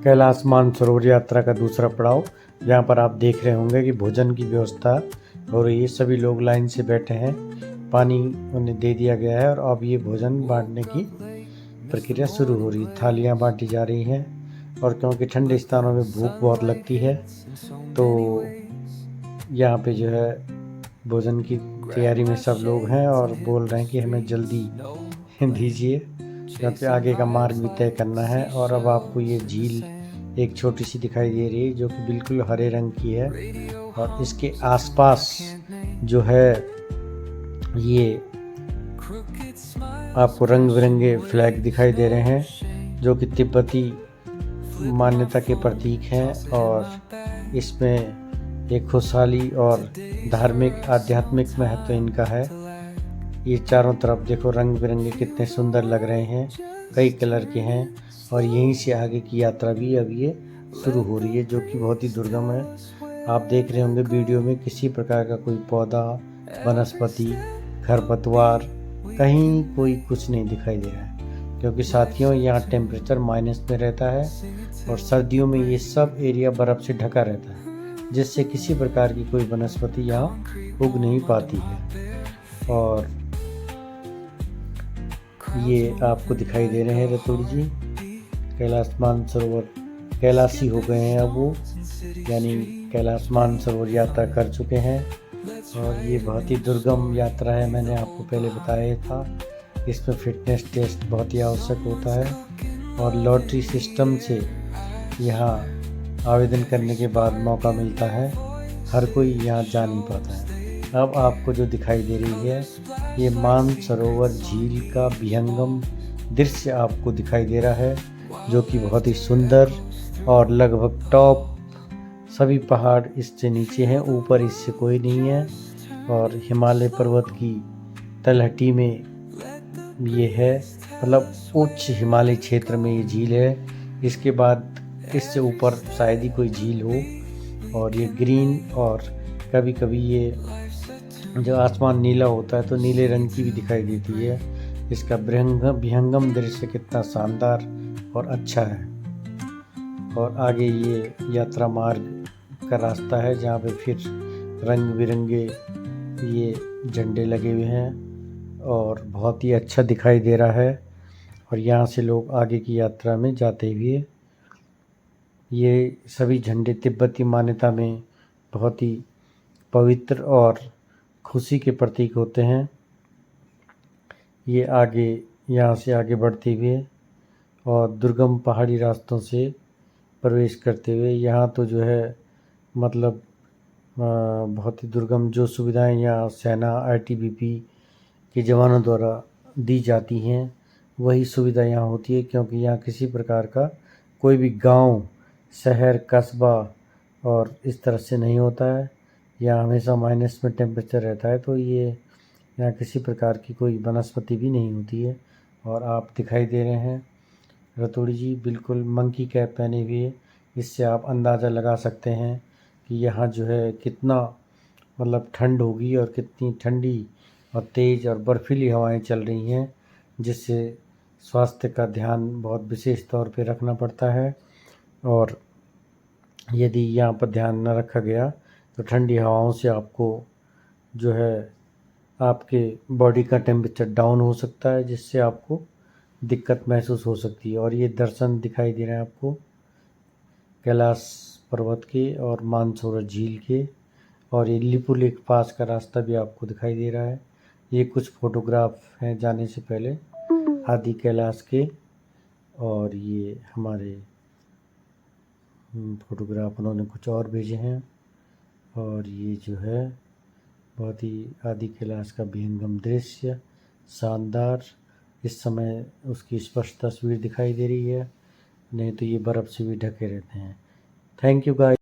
कैलाश मानसरोवर यात्रा का दूसरा पड़ाव, जहाँ पर आप देख रहे होंगे कि भोजन की व्यवस्था और ये सभी लोग लाइन से बैठे हैं। पानी उन्हें दे दिया गया है और अब ये भोजन बांटने की प्रक्रिया शुरू हो रही है। थालियाँ बांटी जा रही हैं और क्योंकि ठंडे स्थानों में भूख बहुत लगती है तो यहाँ पे जो है भोजन की तैयारी में सब लोग हैं और बोल रहे हैं कि हमें जल्दी दीजिए क्योंकि आगे का मार्ग भी तय करना है। और अब आपको ये झील एक छोटी सी दिखाई दे रही है जो कि बिल्कुल हरे रंग की है और इसके आसपास जो है ये आपको रंग बिरंगे फ्लैग दिखाई दे रहे हैं जो कि तिब्बती मान्यता के प्रतीक हैं और इसमें एक खुशहाली और धार्मिक आध्यात्मिक महत्व इनका है। ये चारों तरफ देखो रंग बिरंगे कितने सुंदर लग रहे हैं, कई कलर के हैं और यहीं से आगे की यात्रा भी अब ये शुरू हो रही है जो कि बहुत ही दुर्गम है। आप देख रहे होंगे वीडियो में किसी प्रकार का कोई पौधा, वनस्पति, खरपतवार कहीं कोई कुछ नहीं दिखाई दे रहा है क्योंकि साथियों यहाँ टेम्परेचर माइनस में रहता है और सर्दियों में ये सब एरिया बर्फ़ से ढका रहता है जिससे किसी प्रकार की कोई वनस्पति यहाँ उग नहीं पाती है। और ये आपको दिखाई दे रहे हैं रतौड़ी जी कैलाश मानसरोवर कैलाशी हो गए हैं अब वो, यानी कैलाश मानसरोवर यात्रा कर चुके हैं और ये बहुत ही दुर्गम यात्रा है। मैंने आपको पहले बताया था इसमें फिटनेस टेस्ट बहुत ही आवश्यक होता है और लॉटरी सिस्टम से यहाँ आवेदन करने के बाद मौका मिलता है, हर कोई यहाँ जा नहीं पाता है। अब आपको जो दिखाई दे रही है ये मानसरोवर झील का विहंगम दृश्य आपको दिखाई दे रहा है जो कि बहुत ही सुंदर और लगभग टॉप सभी पहाड़ इससे नीचे हैं, ऊपर इससे कोई नहीं है और हिमालय पर्वत की तलहटी में ये है, मतलब उच्च हिमालय क्षेत्र में ये झील है। इसके बाद इससे ऊपर शायद ही कोई झील हो और ये ग्रीन और कभी कभी ये जो आसमान नीला होता है तो नीले रंग की भी दिखाई देती है। इसका विहंगम दृश्य कितना शानदार और अच्छा है। और आगे ये यात्रा मार्ग का रास्ता है जहाँ पे फिर रंग बिरंगे ये झंडे लगे हुए हैं और बहुत ही अच्छा दिखाई दे रहा है और यहाँ से लोग आगे की यात्रा में जाते हुए, ये सभी झंडे तिब्बती मान्यता में बहुत ही पवित्र और खुशी के प्रतीक होते हैं। ये आगे यहाँ से आगे बढ़ते हुए और दुर्गम पहाड़ी रास्तों से प्रवेश करते हुए यहाँ तो जो है मतलब बहुत ही दुर्गम जो सुविधाएं यहाँ सेना आईटीबीपी के जवानों द्वारा दी जाती हैं वही सुविधा यहाँ होती है क्योंकि यहाँ किसी प्रकार का कोई भी गांव, शहर, कस्बा और इस तरह से नहीं होता है। यहाँ हमेशा माइनस में टेम्परेचर रहता है तो ये यहाँ किसी प्रकार की कोई वनस्पति भी नहीं होती है। और आप दिखाई दे रहे हैं रतौड़ी जी बिल्कुल मंकी कैप पहने हुए, इससे आप अंदाज़ा लगा सकते हैं कि यहाँ जो है कितना मतलब ठंड होगी और कितनी ठंडी और तेज़ और बर्फीली हवाएं चल रही हैं जिससे स्वास्थ्य का ध्यान बहुत विशेष तौर पे रखना पड़ता है। और यदि यहाँ पर ध्यान न रखा गया तो ठंडी हवाओं से आपको जो है आपके बॉडी का टेम्परेचर डाउन हो सकता है जिससे आपको दिक्कत महसूस हो सकती है। और ये दर्शन दिखाई दे रहे हैं आपको कैलाश पर्वत के और मानसरोवर झील के और ये लिपु लेक पास का रास्ता भी आपको दिखाई दे रहा है। ये कुछ फोटोग्राफ हैं जाने से पहले आदि कैलाश के और ये हमारे फोटोग्राफ उन्होंने कुछ और भेजे हैं। और ये जो है बहुत ही आदि कैलाश का विहंगम दृश्य शानदार, इस समय उसकी स्पष्ट तस्वीर दिखाई दे रही है, नहीं तो ये बर्फ़ से भी ढके रहते हैं। Thank you guys.